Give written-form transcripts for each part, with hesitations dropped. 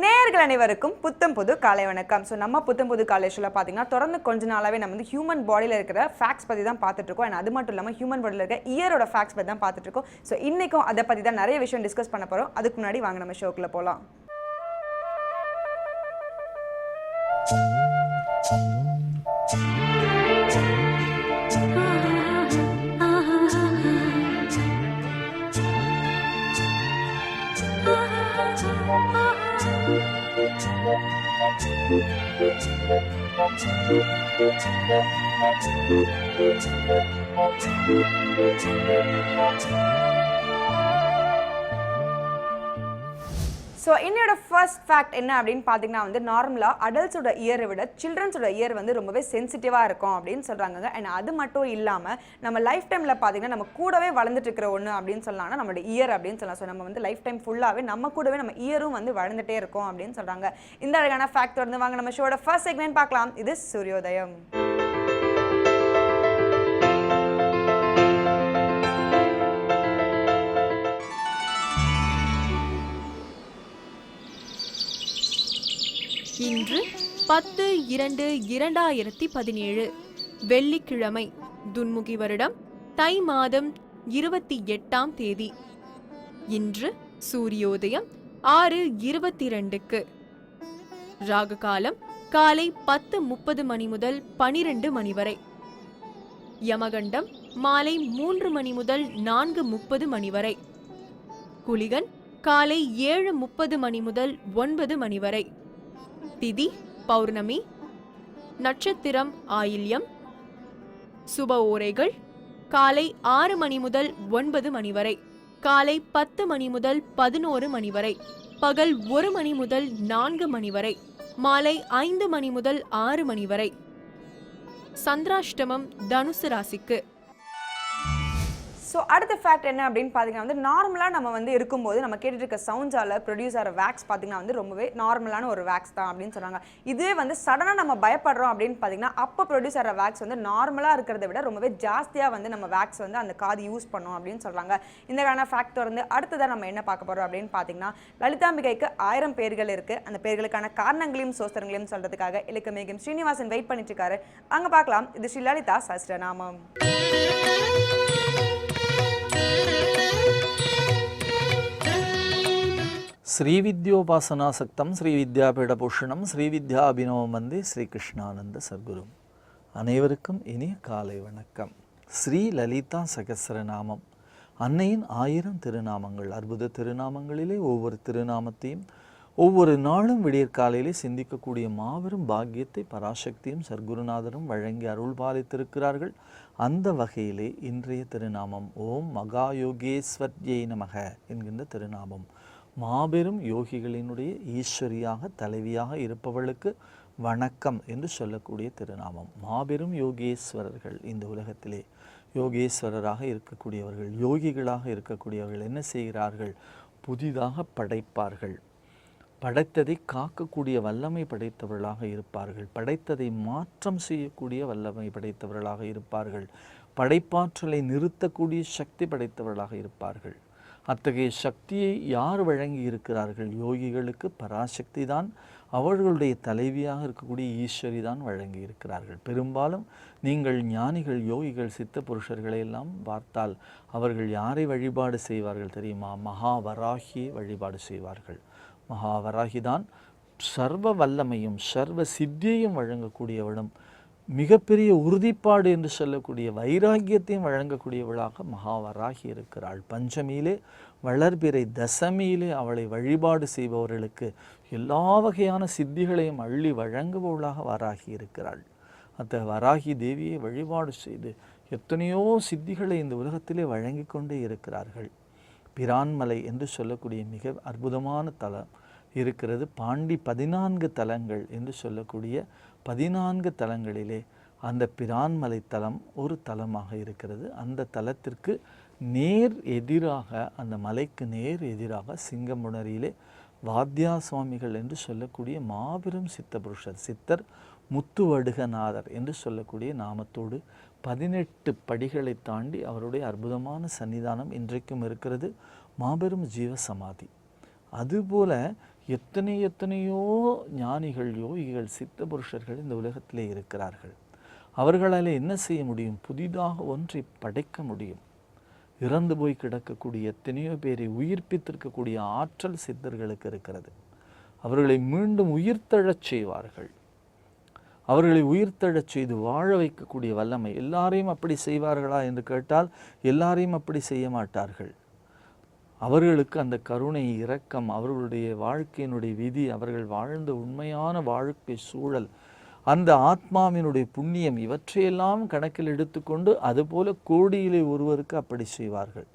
நேயர்கள் அனைவருக்கும் புத்தம் புது காலை வணக்கம். ஸோ நம்ம புத்தம் புது காலை ஷோவில் பார்த்தீங்கன்னா தொடர்ந்து கொஞ்ச நாளாகவே நம்ம வந்து ஹியூமன் பாடியில் இருக்கிற ஃபேக்ட்ஸ் பற்றி தான் பார்த்துட்டு இருக்கோம். அண்ட் அது மட்டும் இல்லாமல் ஹியூமன் பாடியில் இருக்க இயரோட ஃபேக்ட்ஸ் பற்றி தான் பார்த்துட்டு இருக்கோம். ஸோ இன்றைக்கும் அதை பற்றி தான் நிறைய விஷயம் டிஸ்கஸ் பண்ண போகிறோம். அதுக்கு முன்னாடி வாங்க நம்ம ஷோக்குள்ளே போகலாம். ஸோ என்னோட ஃபர்ஸ்ட் ஃபேக்ட் என்ன அப்படின்னு பார்த்தீங்கன்னா வந்து நார்மலாக அடல்ட்ஸோட இயரை விட சில்ட்ரன்ஸோட இயர் வந்து ரொம்பவே சென்சிட்டிவாக இருக்கும் அப்படின்னு சொல்கிறாங்க. அண்ட் அது மட்டும் இல்லாமல் நம்ம லைஃப் டைமில் பார்த்தீங்கன்னா நம்ம கூடவே வளர்ந்துட்டு இருக்கிற ஒன்று அப்படின்னு சொல்லலாம்னா நம்மளோட இயர் அப்படின்னு சொல்லலாம். ஸோ நம்ம வந்து லைஃப் டைம் ஃபுல்லாகவே நம்ம கூடவே நம்ம இயரும் வந்து வளர்ந்துட்டே இருக்கும் அப்படின்னு சொல்கிறாங்க. இந்த அழகான ஃபேக்ட் வந்து வாங்க நம்ம ஷோட ஃபர்ஸ்ட் செக்மெண்ட் பார்க்கலாம். இது சூரியோதயம். இன்று 10/2/2017 வெள்ளிக்கிழமை, துன்முகி வருடம் தை மாதம் 28ஆம் தேதி. இன்று சூரியோதயம் 6:22க்கு. ராகு காலம் காலை 10:30 மணி முதல் 12 மணி வரை. யமகண்டம் மாலை 3 மணி முதல் 4:30 மணி வரை. குளிகன் காலை 7:30 மணி முதல் 9 மணி வரை. திதி பௌர்ணமி. நட்சத்திரம் ஆயில்யம். சுப ஓரைகள் காலை 6 மணி முதல் 9 மணி வரை, காலை 10 மணி முதல் 11 மணி வரை, பகல் 1 மணி முதல் 4 மணி வரை, மாலை 5 மணி முதல் 6 மணி வரை. சந்திராஷ்டமம் தனுசு ராசிக்கு. ஸோ அடுத்த ஃபேக்ட் என்ன அப்படின்னு பார்த்தீங்கன்னா வந்து நார்மலாக நம்ம வந்து இருக்கும்போது நம்ம கேட்டுட்டு இருக்க சவுண்ட்ஸால் ப்ரொடியூஸ் ஆகிற வேக்ஸ் பார்த்தீங்கன்னா வந்து ரொம்பவே நார்மலான ஒரு வேக்ஸ் தான் அப்படின்னு சொல்கிறாங்க. இதுவே வந்து சடனாக நம்ம பயப்படுறோம் அப்படின்னு பார்த்தீங்கன்னா அப்போ ப்ரொடியூஸ் ஆகிற வேக்ஸ் வந்து நார்மலாக இருக்கிறத விட ரொம்பவே ஜாஸ்தியாக வந்து நம்ம வேக்ஸ் வந்து அந்த காது யூஸ் பண்ணோம் அப்படின்னு சொல்கிறாங்க. இந்த காரண ஃபேக்ட் வந்து அடுத்ததாக நம்ம என்ன பார்க்க போகிறோம் அப்படின்னு பார்த்தீங்கன்னா லலிதாம்பிகைக்கு 1000 பேர்கள் இருக்குது. அந்த பேர்களுக்கான காரணங்களையும் சோஸ்திரங்களையும் சொல்கிறதுக்காக இலக்கமேகம் ஸ்ரீனிவாசன் வெயிட் பண்ணிட்டு இருக்காரு. அங்கே பார்க்கலாம். இது ஸ்ரீ லலிதா சஹஸ்ரநாமம். ஸ்ரீவித்யோபாசனாசக்தம் ஸ்ரீவித்யாபீடபூஷணம் ஸ்ரீவித்யாபினவம் வந்தே ஸ்ரீகிருஷ்ணானந்த சர்க்குரு. அனைவருக்கும் இனிய காலை வணக்கம். ஸ்ரீ லலிதா சகஸ்ரநாமம் அன்னையின் 1000 திருநாமங்கள். அற்புத திருநாமங்களிலே ஒவ்வொரு திருநாமத்தையும் ஒவ்வொரு நாளும் விடியற்காலையிலே சிந்திக்கக்கூடிய மாபெரும் பாக்கியத்தை பராசக்தியும் சர்க்குருநாதரும் வழங்கி அருள் பாலித்திருக்கிறார்கள். அந்த வகையிலே இன்றைய திருநாமம் ஓம் மகாயோகேஸ்வர்யை நமக என்கின்ற திருநாமம். மாபெரும் யோகிகளினுடைய ஈஸ்வரியாக தலைவியாக இருப்பவளுக்கு வணக்கம் என்று சொல்லக்கூடிய திருநாமம். மாபெரும் யோகேஸ்வரர்கள் இந்த உலகத்திலே யோகேஸ்வரராக இருக்கக்கூடியவர்கள், யோகிகளாக இருக்கக்கூடியவர்கள் என்ன செய்கிறார்கள்? புதிதாக படைப்பார்கள். படைத்ததை காக்கக்கூடிய வல்லமை படைத்தவர்களாக இருப்பார்கள். படைத்ததை மாற்றம் செய்யக்கூடிய வல்லமை படைத்தவர்களாக இருப்பார்கள். படைப்பாற்றலை நிறுத்தக்கூடிய சக்தி படைத்தவர்களாக இருப்பார்கள். அத்தகைய சக்தியை யார் வழங்கி இருக்கிறார்கள்? யோகிகளுக்கு பராசக்தி தான், அவர்களுடைய தலைவியாக இருக்கக்கூடிய ஈஸ்வரி தான் வழங்கி இருக்கிறார்கள். பெரும்பாலும் நீங்கள் ஞானிகள், யோகிகள், சித்த புருஷர்களை எல்லாம் பார்த்தால் அவர்கள் யாரை வழிபாடு செய்வார்கள் தெரியுமா? மகாவராகியை வழிபாடு செய்வார்கள். மகாவராகி தான் சர்வ வல்லமையும் சர்வ சித்தியையும் வழங்கக்கூடியவளும், மிகப்பெரிய உறுதிப்பாடு என்று சொல்லக்கூடிய வைராக்கியத்தையும் வழங்கக்கூடியவளாக மகாவராகி இருக்கிறாள். பஞ்சமியிலே வளர்பிறை, தசமியிலே அவளை வழிபாடு செய்பவர்களுக்கு எல்லா வகையான சித்திகளையும் அள்ளி வழங்குபவளாக வராகி இருக்கிறாள். அந்த வராகி தேவியை வழிபாடு செய்து எத்தனையோ சித்திகளை இந்த உலகத்திலே வழங்கி கொண்டே இருக்கிறார்கள். பிரான்மலை என்று சொல்லக்கூடிய மிக அற்புதமான தலம் இருக்கிறது. பாண்டி 14 தலங்கள் என்று சொல்லக்கூடிய 14 தலங்களிலே அந்த பிரான்மலை தலம் ஒரு தலமாக இருக்கிறது. அந்த தலத்திற்கு நேர் எதிராக, அந்த மலைக்கு நேர் எதிராக சிங்கமுனரியிலே வாத்தியா சுவாமிகள் என்று சொல்லக்கூடிய மாபெரும் சித்த புருஷர், சித்தர் முத்துவடுகநாதர் என்று சொல்லக்கூடிய நாமத்தோடு 18 படிகளை தாண்டி அவருடைய அற்புதமான சன்னிதானம் இன்றைக்கும் இருக்கிறது. மாபெரும் ஜீவ சமாதி. அதுபோல எத்தனையோ ஞானிகள், யோகிகள், சித்த புருஷர்கள் இந்த உலகத்திலே இருக்கிறார்கள். அவர்களால் என்ன செய்ய முடியும்? புதிதாக ஒன்றை படைக்க முடியும். இறந்து போய் கிடக்கக்கூடிய எத்தனையோ பேரை உயிர்ப்பித்திருக்கக்கூடிய ஆற்றல் சித்தர்களுக்கு இருக்கிறது. அவர்களை மீண்டும் உயிர்த்தெழச் செய்வார்கள். அவர்களை உயிர்த்தெழச் செய்து வாழ வைக்கக்கூடிய வல்லமை. எல்லாரையும் அப்படி செய்வார்களா என்று கேட்டால் எல்லாரையும் அப்படி செய்ய மாட்டார்கள். அவர்களுக்கு அந்த கருணை, இரக்கம், அவர்களுடைய வாழ்க்கையினுடைய விதி, அவர்கள் வாழ்ந்த உண்மையான வாழ்க்கை சூழல், அந்த ஆத்மாவினுடைய புண்ணியம், இவற்றையெல்லாம் கணக்கில் எடுத்துக்கொண்டு அதுபோல கோடியிலே ஒருவருக்கு அப்படி செய்வார்கள்.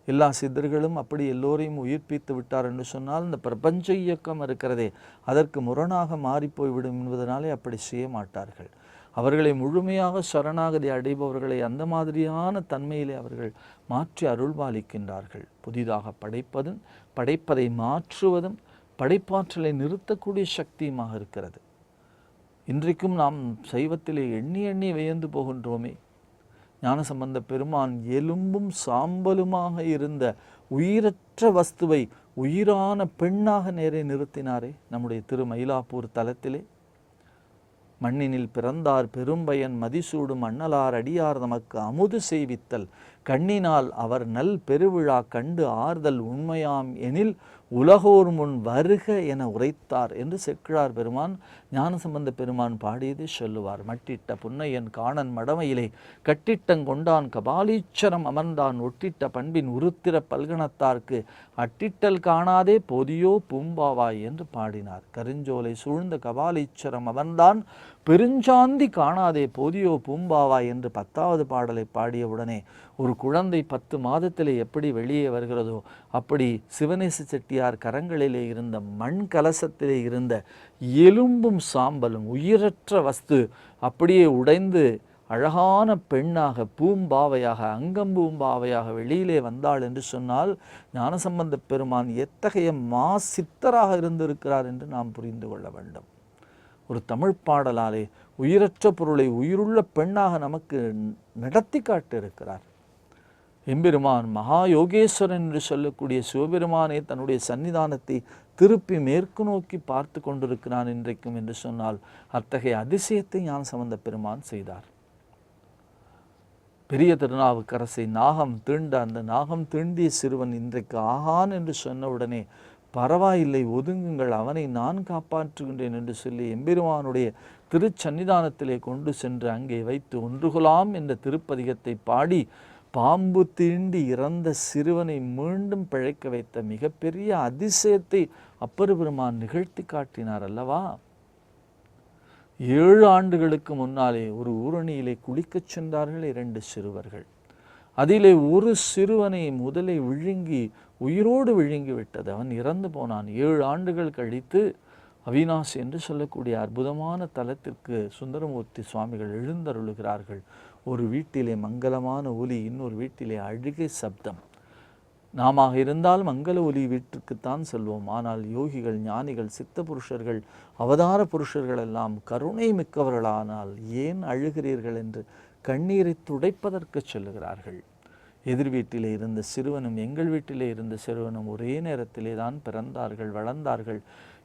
எல்லா சித்தர்களும் அப்படி எல்லோரையும் உயிர்ப்பித்து விட்டார் என்று சொன்னால் இந்த பிரபஞ்ச இயக்கம் இருக்கிறதே அதற்கு முரணாக மாறிப்போய்விடும் என்பதனாலே அப்படி செய்ய மாட்டார்கள். அவர்களை முழுமையாக சரணாகதி அடைபவர்களை அந்த மாதிரியான தன்மையிலே அவர்கள் மாற்றி அருள்பாலிக்கின்றார்கள். புதிதாக படைப்பதும், படைப்பதை மாற்றுவதும், படைப்பாற்றலை நிறுத்தக்கூடிய சக்தியுமாக இருக்கிறது. இன்றைக்கும் நாம் சைவத்திலே எண்ணி எண்ணி வியந்து போகின்றோமே. ஞானசம்பந்த பெருமான் எலும்பும் சாம்பலுமாக இருந்த உயிரற்ற வஸ்துவை உயிரான பெண்ணாக நேரே நிறுத்தினாரே நம்முடைய திருமயிலாப்பூர் தலத்திலே. மண்ணினில் பிறந்தார் பெரும்பயன் மதிசூடும் அண்ணலார் அடியார் நமக்கு அமுது செய்வித்தல் கண்ணினால் அவர் நல் பெருவிழா கண்டு ஆறுதல் உண்மையாம் எனில் உலகோர் முன் வருக என உரைத்தார் என்று செக்கிழார் பெருமான் ஞானசம்பந்த பெருமான் பாடியதை சொல்லுவார். மட்டிட்ட புன்னையன் காணன் மடமையிலே கட்டிட்டங்கொண்டான் கபாலீச்சரம் அமர்ந்தான் ஒட்டிட்ட பண்பின் உருத்திர பல்கணத்தார்க்கு அட்டிட்டல் காணாதே போதியோ பூம்பாவாய் என்று பாடினார். கருஞ்சோலை சூழ்ந்த கபாலீச்சரம் அமர்ந்தான் பெருஞ்சாந்தி காணாதே போதியோ பூம்பாவாய் என்று 10வது பாடலை பாடியவுடனே ஒரு குழந்தை 10 மாதத்திலே எப்படி வெளியே வருகிறதோ அப்படி சிவநேச செட்டியார் கரங்களிலே இருந்த மண் கலசத்திலே இருந்த எலும்பும் சாம்பலும் உயிரற்ற வஸ்து அப்படியே உடைந்து அழகான பெண்ணாக பூம்பாவையாக அங்கம்பூம்பாவையாக வெளியிலே வந்தாள் என்று சொன்னால் ஞானசம்பந்த பெருமான் எத்தகைய சித்தராக இருந்திருக்கிறார் என்று நாம் புரிந்து கொள்ள வேண்டும். ஒரு தமிழ் பாடலாலே உயிரற்ற பொருளை உயிருள்ள பெண்ணாக நமக்கு நடத்தி காட்டியிருக்கிறார். எம்பெருமான் மகா யோகேஸ்வரன் என்று சொல்லக்கூடிய சிவபெருமானே தன்னுடைய சன்னிதானத்தை திருப்பி மேற்கு நோக்கி பார்த்து கொண்டிருக்கிறான் இன்றைக்கும் என்று சொன்னால் அத்தகைய அதிசயத்தை ஞானசம்பந்த பெருமான் செய்தார். பெரிய திருநாவுக்கரசை நாகம் தீண்ட அந்த நாகம் தீண்டிய சிறுவன் இன்றைக்கு ஆகான் என்று சொன்னவுடனே பரவாயில்லை ஒதுங்குங்கள், அவனை நான் காப்பாற்றுகின்றேன் என்று சொல்லி எம்பெருமானுடைய திருச்சன்னிதானத்திலே கொண்டு சென்று அங்கே வைத்து ஒன்றுகொலாம் என்ற திருப்பதிகத்தை பாடி பாம்பு தீண்டி இறந்த சிறுவனை மீண்டும் பிழைக்க வைத்த மிகப்பெரிய அதிசயத்தை அப்பர் பெருமான் நிகழ்த்தி காட்டினார் அல்லவா. 7 ஆண்டுகளுக்கு முன்னாலே ஒரு ஊரணியிலே குளிக்கச் சென்றார்கள் 2 சிறுவர்கள். அதிலே ஒரு சிறுவனை முதலை விழுங்கி உயிரோடு விழுங்கி விட்டது. அவன் இறந்து போனான். 7 ஆண்டுகள் கழித்து அவிநாசி என்று சொல்லக்கூடிய அற்புதமான தலத்திற்கு சுந்தரமூர்த்தி சுவாமிகள் எழுந்தருளுகிறார்கள். ஒரு வீட்டிலே மங்களமான ஒலி, இன்னொரு வீட்டிலே அழுகை சப்தம். நாம இருந்தால் மங்கள ஒலி வீட்டிற்குத்தான் செல்வோம். ஆனால் யோகிகள், ஞானிகள், சித்த புருஷர்கள், அவதார புருஷர்கள் எல்லாம் கருணை மிக்கவர்களானால் ஏன் அழுகிறீர்கள் என்று கண்ணீரை துடைப்பதற்கு சொல்லுகிறார்கள். எதிர் வீட்டிலே இருந்த சிறுவனும் எங்கள் வீட்டிலே இருந்த சிறுவனும் ஒரே நேரத்திலே தான் பிறந்தார்கள், வளர்ந்தார்கள்.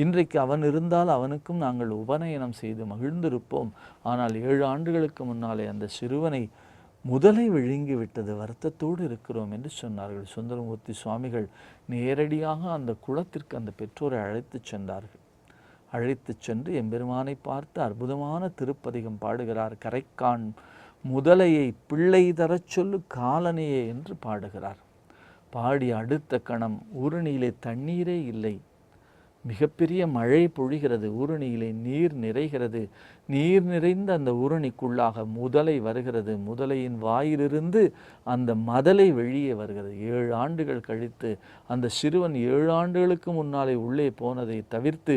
இன்றைக்கு அவன் இருந்தால் அவனுக்கும் நாங்கள் உபநயனம் செய்து மகிழ்ந்திருப்போம். ஆனால் 7 ஆண்டுகளுக்கு முன்னாலே அந்த சிறுவனை முதலை விழுங்கி விட்டது, வருத்தத்தோடு இருக்கிறோம் என்று சொன்னார்கள். சுந்தரமூர்த்தி சுவாமிகள் நேரடியாக அந்த குளத்திற்கு அந்த பெற்றோரை அழைத்து சென்றார்கள். அழைத்து சென்று எம்பெருமானை பார்த்து அற்புதமான திருப்பதிகம் பாடுகிறார். கரைக்கான் முதலையை பிள்ளை தரச் சொல்லு காலனையே என்று பாடுகிறார். பாடி அடுத்த கணம் ஊரணியிலே தண்ணீரே இல்லை, மிகப்பெரிய மழை பொழிகிறது, ஊரணியிலே நீர் நிறைகிறது. நீர் நிறைந்த அந்த ஊரணிக்குள்ளாக முதலை வருகிறது. முதலையின் வாயிலிருந்து அந்த மதலை வெளியே வருகிறது. 7 ஆண்டுகள் கழித்து அந்த சிறுவன் 7 ஆண்டுகளுக்கு முன்னாலே உள்ளே போனதை தவிர்த்து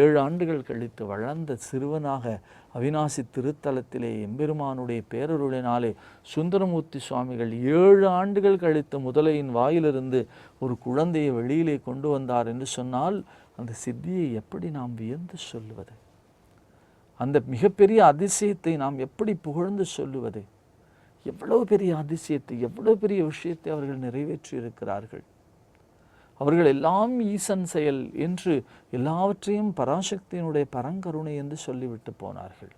7 ஆண்டுகள் கழித்து வளர்ந்த சிறுவனாக அவிநாசி திருத்தலத்திலே எம்பெருமானுடைய பேரருளினாலே சுந்தரமூர்த்தி சுவாமிகள் 7 ஆண்டுகள் கழித்து முதலையின் வாயிலிருந்து ஒரு குழந்தையை வெளியிலே கொண்டு வந்தார் என்று சொன்னால் அந்த சித்தியை எப்படி நாம் வியந்து சொல்லுவது? அந்த மிகப்பெரிய அதிசயத்தை நாம் எப்படி புகழ்ந்து சொல்லுவது? எவ்வளவு பெரிய அதிசயத்தை, எவ்வளவு பெரிய விஷயத்தை அவர்கள் நிறைவேற்றி இருக்கிறார்கள். அவர்கள் எல்லாம் ஈசன் செயல் என்று எல்லாவற்றையும் பராசக்தியினுடைய பரங்கருணை என்று சொல்லிவிட்டு போனார்கள்.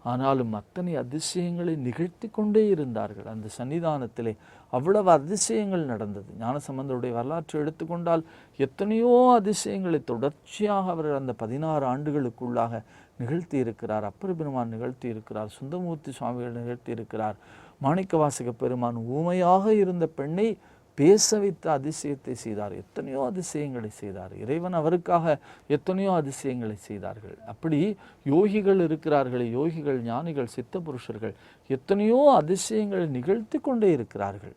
ஆனாலும் அத்தனை அதிசயங்களை நிகழ்த்தி கொண்டே இருந்தார்கள். அந்த சன்னிதானத்திலே அவ்வளவு அதிசயங்கள் நடந்தது. ஞானசம்பந்தருடைய வரலாற்றை எடுத்துக்கொண்டால் எத்தனையோ அதிசயங்களை தொடர்ச்சியாக அவர் அந்த 16 ஆண்டுகளுக்குள்ளாக நிகழ்த்தி இருக்கிறார். அப்பர் பெருமான் நிகழ்த்தி இருக்கிறார். சுந்தரமூர்த்தி சுவாமிகள் நிகழ்த்தி இருக்கிறார். மாணிக்கவாசக பெருமான் ஊமையாக இருந்த பெண்ணை பேச வைத்த அதிசயத்தை செய்தார். எத்தனையோ அதிசயங்களை செய்தார். இறைவன் அவருக்காக எத்தனையோ அதிசயங்களை செய்தார்கள். அப்படி யோகிகள் இருக்கிறார்கள், யோகிகள், ஞானிகள், சித்த புருஷர்கள் எத்தனையோ அதிசயங்களை நிகழ்த்தி கொண்டே இருக்கிறார்கள்.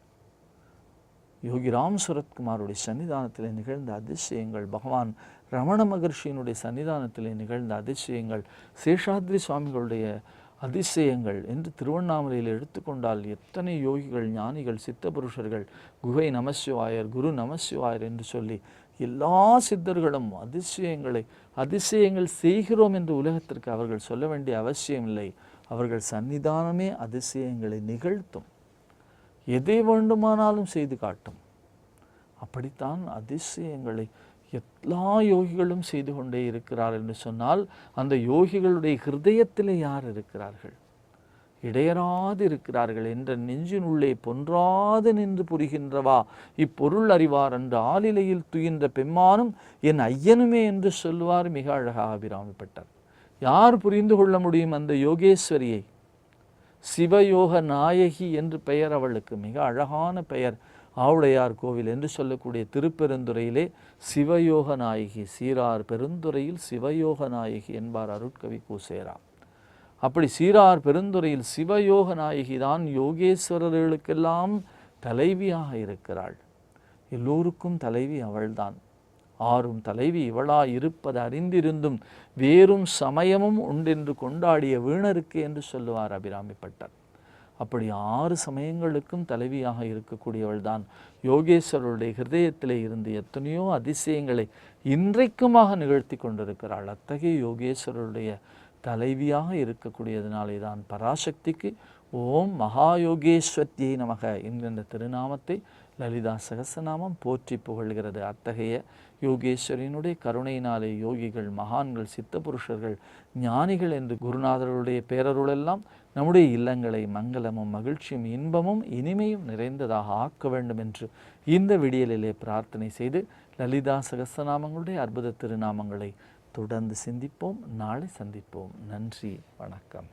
யோகி ராம் சுரத்குமாருடைய சன்னிதானத்தில் நிகழ்ந்த அதிசயங்கள், பகவான் ரமண மகர்ஷியினுடைய சன்னிதானத்தில் நிகழ்ந்த அதிசயங்கள், சேஷாத்ரி சுவாமிகளுடைய அதிசயங்கள் என்று திருவண்ணாமலையில் எடுத்துக்கொண்டால் எத்தனை யோகிகள், ஞானிகள், சித்த புருஷர்கள், குகை நமசிவாயர், குரு நமசிவாயர் என்று சொல்லி எல்லா சித்தர்களும் அதிசயங்கள் செய்கிறோம் என்று உலகத்திற்கு அவர்கள் சொல்ல வேண்டிய அவசியமில்லை. அவர்கள் சன்னிதானமே அதிசயங்களை நிகழ்த்தும், எதை வேண்டுமானாலும் செய்து காட்டும். அப்படித்தான் அதிசயங்களை எல்லா யோகிகளும் செய்து கொண்டே இருக்கிறார் என்று சொன்னால் அந்த யோகிகளுடைய ஹிருதயத்திலே யார் இருக்கிறார்கள்? இடையராது இருக்கிறார்கள். என்ற நெஞ்சினுள்ளே பொன்றாது நின்று புரிகின்றவா இப்பொருள் அறிவார் என்று ஆலிலையில் துயின்ற பெம்மானும் என் ஐயனுமே என்று சொல்லுவார் மிக அழகாக அபிராமிப்பட்டார். யார் புரிந்து கொள்ள முடியும் அந்த யோகேஸ்வரியை? சிவயோக நாயகி என்று பெயர் அவளுக்கு, மிக அழகான பெயர். ஆவுடையார் கோவில் என்று சொல்லக்கூடிய திருப்பெருந்துறையிலே சிவயோக நாயகி, சீரார் பெருந்துறையில் சிவயோக நாயகி என்பார் அருட்கவி கூசேரா. அப்படி சீரார் பெருந்துறையில் சிவயோக நாயகி தான் யோகேஸ்வரர்களுக்கெல்லாம் தலைவியாக இருக்கிறாள். எல்லோருக்கும் தலைவி அவள்தான். ஆறும் தலைவி இவளாய் இருப்பது அறிந்திருந்தும் வேறும் சமயமும் உண்டென்று கொண்டாடிய வீணருக்கு என்று சொல்லுவார் அபிராமிப்பட்டார். அப்படி 6 சமயங்களுக்கும் தலைவியாக இருக்கக்கூடியவள் தான் யோகேஸ்வரருடைய ஹிருதயத்திலே இருந்து எத்தனையோ அதிசயங்களை இன்றைக்குமாக நிகழ்த்தி கொண்டிருக்கிறாள். அத்தகைய யோகேஸ்வரருடைய தலைவியாக இருக்கக்கூடியதனாலே தான் பராசக்திக்கு ஓம் மகாயோகேஸ்வத்தியை நமக என்கின்ற திருநாமத்தை லலிதா சகஸ்ரநாமம் போற்றி புகழ்கிறது. அத்தகைய யோகேஸ்வரியினுடைய கருணையினாலே யோகிகள், மகான்கள், சித்த புருஷர்கள், ஞானிகள் என்று குருநாதர்களுடைய பேரருளெல்லாம் நம்முடைய இல்லங்களை மங்களமும் மகிழ்ச்சியும் இன்பமும் இனிமையும் நிறைந்ததாக ஆக்க வேண்டும் என்று இந்த விடியலிலே பிரார்த்தனை செய்து லலிதா சகஸ்ரநாமங்களுடைய அற்புத திருநாமங்களை தொடர்ந்து சிந்திப்போம். நாளை சந்திப்போம். நன்றி, வணக்கம்.